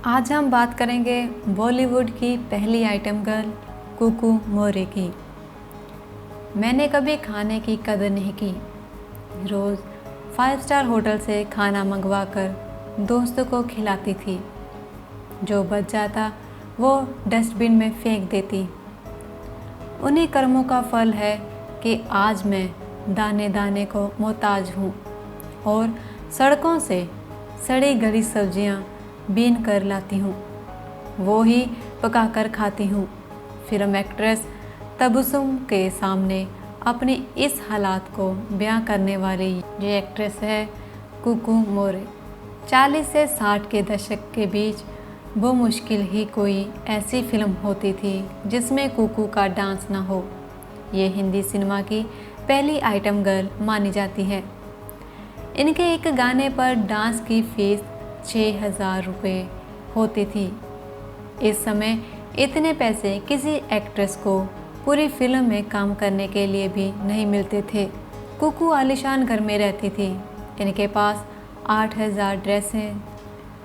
आज हम बात करेंगे बॉलीवुड की पहली आइटम गर्ल कुकू मोरे की। मैंने कभी खाने की कदर नहीं की। रोज़ 5 स्टार होटल से खाना मंगवाकर दोस्तों को खिलाती थी। जो बच जाता वो डस्टबिन में फेंक देती। उन्हीं कर्मों का फल है कि आज मैं दाने दाने को मोहताज हूँ और सड़कों से सड़ी गली सब्जियाँ बीन कर लाती हूँ, वो ही पका कर खाती हूँ। फिल्म एक्ट्रेस तबस्सुम के सामने अपनी इस हालात को बयां करने वाली ये एक्ट्रेस है कुकू मोरे। 40 से 60 के दशक के बीच वो मुश्किल ही कोई ऐसी फिल्म होती थी जिसमें कुकू का डांस ना हो। ये हिंदी सिनेमा की पहली आइटम गर्ल मानी जाती है। इनके एक गाने पर डांस की फीस 6,000 रुपये होती थी। इस समय इतने पैसे किसी एक्ट्रेस को पूरी फिल्म में काम करने के लिए भी नहीं मिलते थे। कुकू आलीशान घर में रहती थी। इनके पास 8,000 ड्रेसें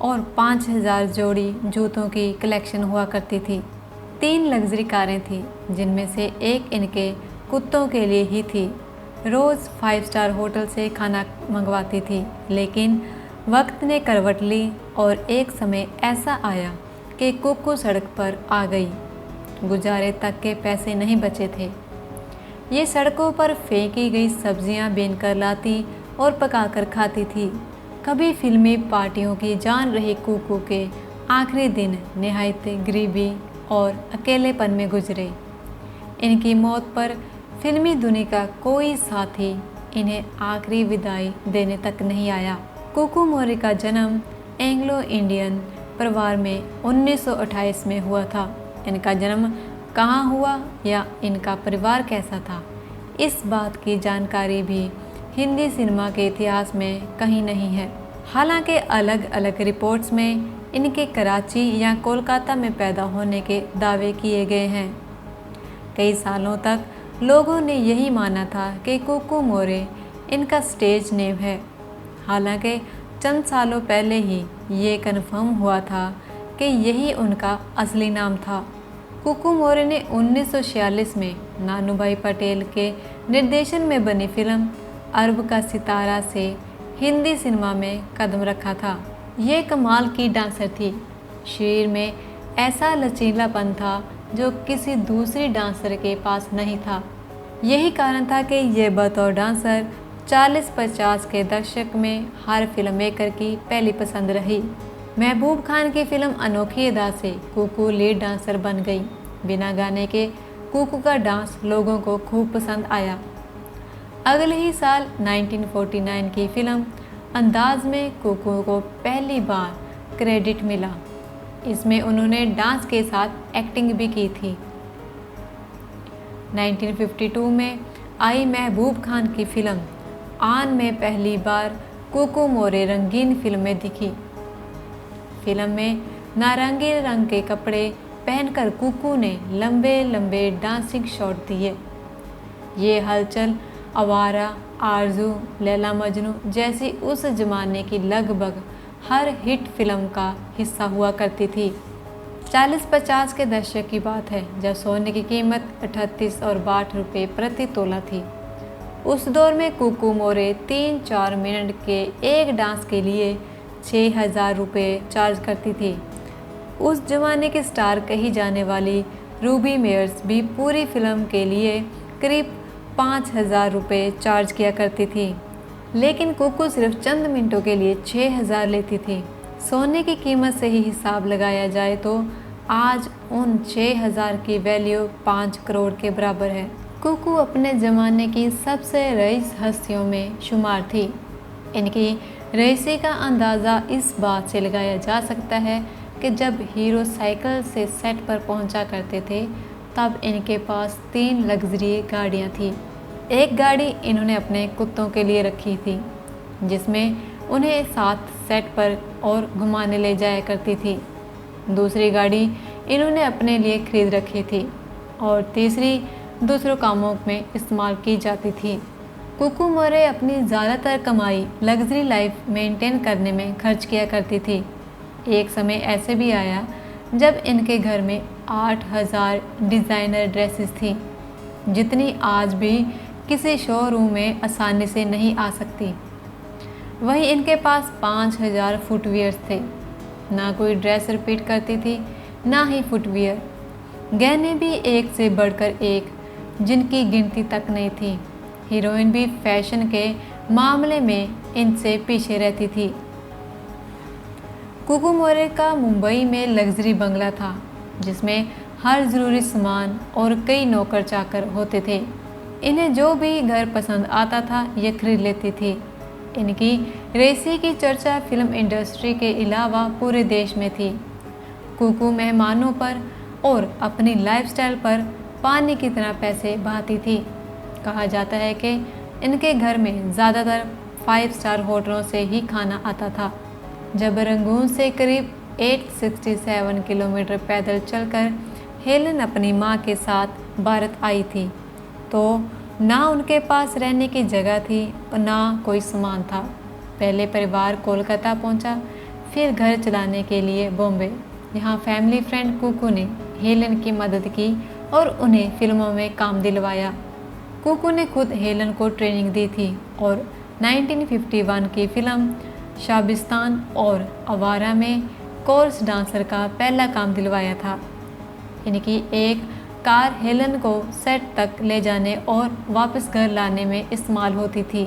और 5,000 जोड़ी जूतों की कलेक्शन हुआ करती थी। 3 लग्जरी कारें थीं, जिनमें से एक इनके कुत्तों के लिए ही थी। रोज़ 5 स्टार होटल से खाना मंगवाती थी, लेकिन वक्त ने करवट ली और एक समय ऐसा आया कि कुकू सड़क पर आ गई। गुजारे तक के पैसे नहीं बचे थे। ये सड़कों पर फेंकी गई सब्जियां बीन कर लाती और पकाकर खाती थी। कभी फिल्मी पार्टियों की जान रही कुकू के आखिरी दिन निहायत गरीबी और अकेलेपन में गुजरे। इनकी मौत पर फिल्मी दुनिया का कोई साथी इन्हें आखिरी विदाई देने तक नहीं आया। कुकू मोरे का जन्म एंग्लो इंडियन परिवार में 1928 में हुआ था। इनका जन्म कहाँ हुआ या इनका परिवार कैसा था, इस बात की जानकारी भी हिंदी सिनेमा के इतिहास में कहीं नहीं है। हालांकि अलग अलग रिपोर्ट्स में इनके कराची या कोलकाता में पैदा होने के दावे किए गए हैं। कई सालों तक लोगों ने यही माना था कि कुकू मोरे इनका स्टेज नेम है। हालांकि चंद सालों पहले ही ये कन्फर्म हुआ था कि यही उनका असली नाम था। कुकू मोरे ने 1946 में नानूभाई पटेल के निर्देशन में बनी फिल्म अरब का सितारा से हिंदी सिनेमा में कदम रखा था। ये कमाल की डांसर थी। शरीर में ऐसा लचीलापन था जो किसी दूसरी डांसर के पास नहीं था। यही कारण था कि ये बतौर डांसर 40-50 के दशक में हर फिल्म मेकर की पहली पसंद रही। महबूब खान की फिल्म अनोखी अदा से कुकू लीड डांसर बन गई। बिना गाने के कुकू का डांस लोगों को खूब पसंद आया। अगले ही साल 1949 की फिल्म अंदाज में कुकू को पहली बार क्रेडिट मिला। इसमें उन्होंने डांस के साथ एक्टिंग भी की थी। 1952 में आई महबूब खान की फिल्म आन में पहली बार कुकू मोरे रंगीन फिल्म में दिखी। फिल्म में नारंगी रंग के कपड़े पहनकर कुकू ने लंबे लंबे डांसिंग शॉट दिए। ये हलचल आवारा, आरजू, लैला मजनू जैसी उस जमाने की लगभग हर हिट फिल्म का हिस्सा हुआ करती थी। 40-50 के दशक की बात है, जब सोने की कीमत 38 और 62 रुपये प्रति तोला थी। उस दौर में कुकू मोरे 3-4 मिनट के एक डांस के लिए 6,000 रुपये चार्ज करती थी। उस जमाने की स्टार कही जाने वाली रूबी मेयर्स भी पूरी फिल्म के लिए करीब 5,000 रुपये चार्ज किया करती थी, लेकिन कुकू सिर्फ चंद मिनटों के लिए 6,000 लेती थी। सोने की कीमत से ही हिसाब लगाया जाए तो आज उन 6,000 की वैल्यू 5 करोड़ के बराबर है। कुकू अपने ज़माने की सबसे रईस हस्तियों में शुमार थी। इनकी रईसी का अंदाज़ा इस बात से लगाया जा सकता है कि जब हीरो साइकिल से सेट पर पहुंचा करते थे, तब इनके पास 3 लग्जरी गाड़ियां थीं। एक गाड़ी इन्होंने अपने कुत्तों के लिए रखी थी, जिसमें उन्हें साथ सेट पर और घुमाने ले जाया करती थी। दूसरी गाड़ी इन्होंने अपने लिए खरीद रखी थी और तीसरी दूसरों कामों में इस्तेमाल की जाती थी। कुकू मोरे अपनी ज़्यादातर कमाई लग्जरी लाइफ मेंटेन करने में खर्च किया करती थी। एक समय ऐसे भी आया जब इनके घर में 8,000 डिज़ाइनर ड्रेसेस थी, जितनी आज भी किसी शोरूम में आसानी से नहीं आ सकती। वहीं इनके पास 5,000 फुटवियर्स थे। ना कोई ड्रेस रिपीट करती थी, ना ही फुटवियर। गहने भी एक से बढ़कर एक, जिनकी गिनती तक नहीं थी। हीरोइन भी फैशन के मामले में इनसे पीछे रहती थी। कुकू मोरे का मुंबई में लग्जरी बंगला था, जिसमें हर ज़रूरी सामान और कई नौकर चाकर होते थे। इन्हें जो भी घर पसंद आता था ये खरीद लेती थी। इनकी रेसी की चर्चा फिल्म इंडस्ट्री के अलावा पूरे देश में थी। कुकू मेहमानों पर और अपनी लाइफस्टाइल पर पानी की तरह पैसे बहाती थी। कहा जाता है कि इनके घर में ज़्यादातर 5 स्टार होटलों से ही खाना आता था। जब रंगून से करीब 867 किलोमीटर पैदल चलकर हेलन अपनी माँ के साथ भारत आई थी, तो ना उनके पास रहने की जगह थी और ना कोई सामान था। पहले परिवार कोलकाता पहुंचा, फिर घर चलाने के लिए बॉम्बे। यहाँ फैमिली फ्रेंड कुकू ने हेलन की मदद की और उन्हें फिल्मों में काम दिलवाया। कुकू ने खुद हेलन को ट्रेनिंग दी थी और 1951 की फिल्म शाबिस्तान और आवारा में कोर्स डांसर का पहला काम दिलवाया था। इनकी एक कार हेलन को सेट तक ले जाने और वापस घर लाने में इस्तेमाल होती थी।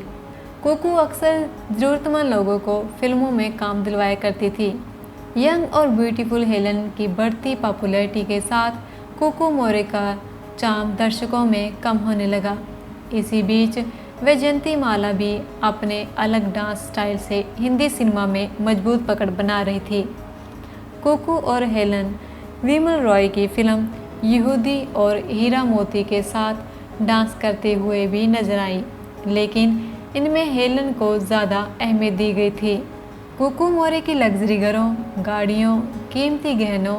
कुकू अक्सर ज़रूरतमंद लोगों को फिल्मों में काम दिलवाया करती थी। यंग और ब्यूटीफुल हेलन की बढ़ती पॉपुलैरिटी के साथ कुकू मोरे का चार्म दर्शकों में कम होने लगा। इसी बीच वैजयंती माला भी अपने अलग डांस स्टाइल से हिंदी सिनेमा में मजबूत पकड़ बना रही थी। कुकू और हेलन विमल रॉय की फिल्म यहूदी और हीरा मोती के साथ डांस करते हुए भी नजर आई, लेकिन इनमें हेलन को ज़्यादा अहमियत दी गई थी। कुकू मोरे की लग्जरी घरों, गाड़ियों, कीमती गहनों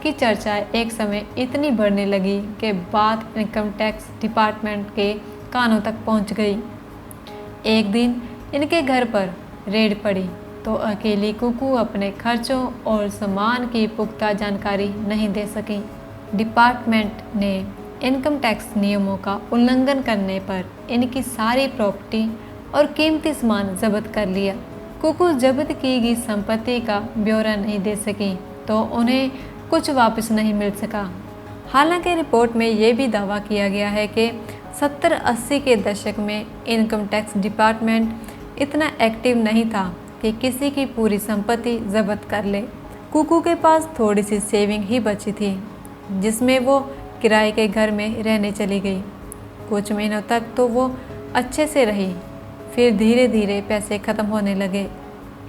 की चर्चा एक समय इतनी बढ़ने लगी कि बात इनकम टैक्स डिपार्टमेंट के कानों तक पहुंच गई। एक दिन इनके घर पर रेड पड़ी तो अकेली कुकू अपने खर्चों और सामान की पुख्ता जानकारी नहीं दे सकी। डिपार्टमेंट ने इनकम टैक्स नियमों का उल्लंघन करने पर इनकी सारी प्रॉपर्टी और कीमती सामान जब्त कर लिया। कुकू जब्त की गई संपत्ति का ब्यौरा नहीं दे सकी तो उन्हें कुछ वापस नहीं मिल सका। हालांकि रिपोर्ट में ये भी दावा किया गया है कि 70-80 के दशक में इनकम टैक्स डिपार्टमेंट इतना एक्टिव नहीं था कि किसी की पूरी संपत्ति जब्त कर ले। कुकू के पास थोड़ी सी सेविंग ही बची थी, जिसमें वो किराए के घर में रहने चली गई। कुछ महीनों तक तो वो अच्छे से रही, फिर धीरे धीरे पैसे ख़त्म होने लगे।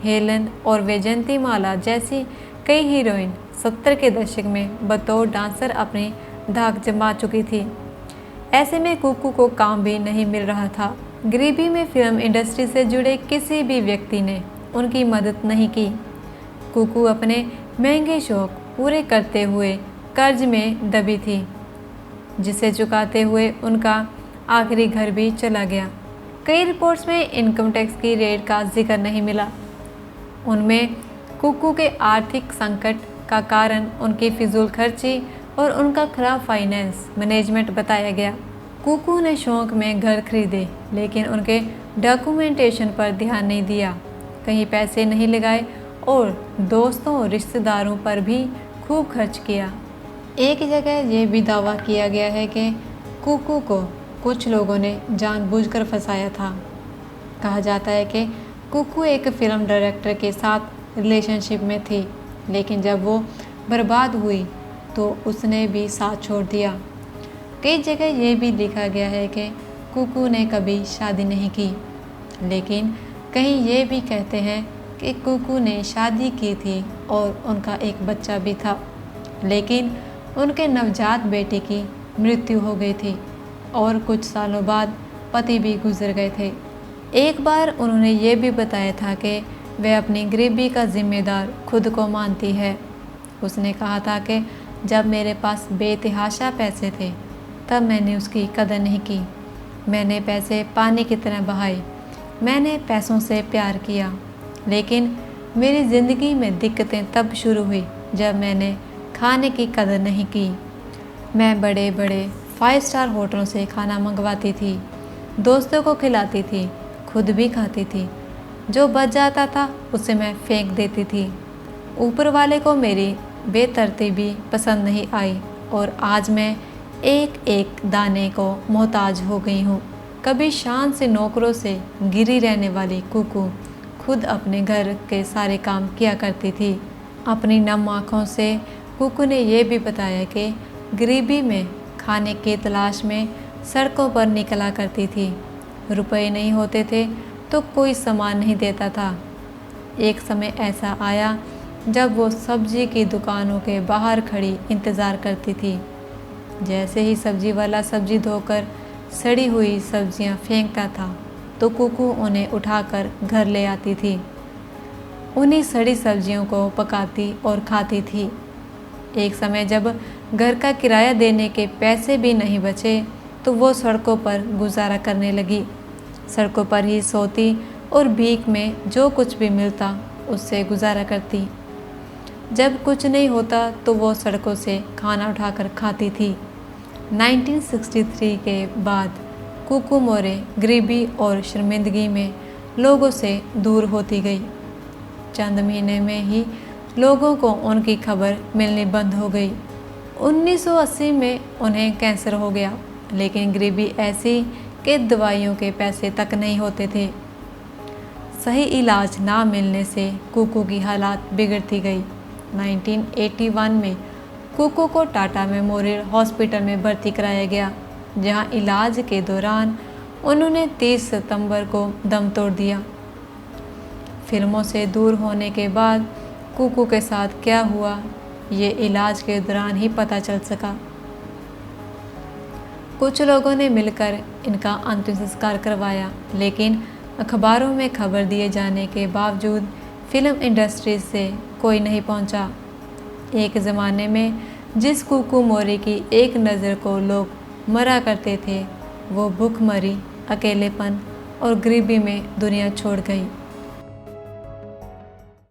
हेलन और वैजयंती माला जैसी कई हीरोइन 70 के दशक में बतौर डांसर अपनी धाक जमा चुकी थी। ऐसे में कुकू को काम भी नहीं मिल रहा था। गरीबी में फिल्म इंडस्ट्री से जुड़े किसी भी व्यक्ति ने उनकी मदद नहीं की। कुकू अपने महंगे शौक पूरे करते हुए कर्ज में दबी थी, जिसे चुकाते हुए उनका आखिरी घर भी चला गया। कई रिपोर्ट्स में इनकम टैक्स की रेड का जिक्र नहीं मिला। उनमें कुकू के आर्थिक संकट का कारण उनकी फिजूल खर्ची और उनका खराब फाइनेंस मैनेजमेंट बताया गया। कुकू ने शौक में घर खरीदे, लेकिन उनके डॉक्यूमेंटेशन पर ध्यान नहीं दिया, कहीं पैसे नहीं लगाए और दोस्तों और रिश्तेदारों पर भी खूब खर्च किया। एक जगह ये भी दावा किया गया है कि कुकू को कुछ लोगों ने जानबूझकर फंसाया था। कहा जाता है कि कुकू एक फिल्म डायरेक्टर के साथ रिलेशनशिप में थी, लेकिन जब वो बर्बाद हुई तो उसने भी साथ छोड़ दिया। कई जगह ये भी लिखा गया है कि कुकू ने कभी शादी नहीं की, लेकिन कहीं ये भी कहते हैं कि कुकू ने शादी की थी और उनका एक बच्चा भी था, लेकिन उनके नवजात बेटे की मृत्यु हो गई थी और कुछ सालों बाद पति भी गुजर गए थे। एक बार उन्होंने ये भी बताया था कि वह अपनी गरीबी का जिम्मेदार खुद को मानती है। उसने कहा था कि जब मेरे पास बेतहाशा पैसे थे तब मैंने उसकी कदर नहीं की। मैंने पैसे पानी की तरह बहाए। मैंने पैसों से प्यार किया, लेकिन मेरी ज़िंदगी में दिक्कतें तब शुरू हुई जब मैंने खाने की कदर नहीं की। मैं बड़े बड़े 5 स्टार होटलों से खाना मंगवाती थी, दोस्तों को खिलाती थी, खुद भी खाती थी। जो बच जाता था उसे मैं फेंक देती थी। ऊपर वाले को मेरी बेतरतीबी पसंद नहीं आई और आज मैं एक एक दाने को मोहताज हो गई हूँ। कभी शान से नौकरों से गिरी रहने वाली कुकू खुद अपने घर के सारे काम किया करती थी। अपनी नम आँखों से कुकू ने यह भी बताया कि गरीबी में खाने की तलाश में सड़कों पर निकला करती थी। रुपए नहीं होते थे तो कोई सामान नहीं देता था। एक समय ऐसा आया जब वो सब्जी की दुकानों के बाहर खड़ी इंतज़ार करती थी। जैसे ही सब्जी वाला सब्जी धोकर सड़ी हुई सब्जियां फेंकता था तो कुकू उन्हें उठाकर घर ले आती थी। उन्हीं सड़ी सब्जियों को पकाती और खाती थी। एक समय जब घर का किराया देने के पैसे भी नहीं बचे तो वो सड़कों पर गुजारा करने लगी। सड़कों पर ही सोती और भीख में जो कुछ भी मिलता उससे गुजारा करती। जब कुछ नहीं होता तो वो सड़कों से खाना उठाकर खाती थी। 1963 के बाद कुकू मोरे गरीबी और शर्मिंदगी में लोगों से दूर होती गई। चंद महीने में ही लोगों को उनकी खबर मिलनी बंद हो गई। 1980 में उन्हें कैंसर हो गया, लेकिन गरीबी ऐसी कि दवाइयों के पैसे तक नहीं होते थे। सही इलाज ना मिलने से कुकू की हालात बिगड़ती गई। 1981 में कुकू को टाटा मेमोरियल हॉस्पिटल में भर्ती कराया गया, जहां इलाज के दौरान उन्होंने 30 सितंबर को दम तोड़ दिया। फिल्मों से दूर होने के बाद कुकू के साथ क्या हुआ ये इलाज के दौरान ही पता चल सका। कुछ लोगों ने मिलकर इनका अंतिम संस्कार करवाया, लेकिन अखबारों में खबर दिए जाने के बावजूद फिल्म इंडस्ट्री से कोई नहीं पहुंचा। एक ज़माने में जिस कुकू मोरे की एक नज़र को लोग मरा करते थे, वो भूखमरी, अकेलेपन और गरीबी में दुनिया छोड़ गई।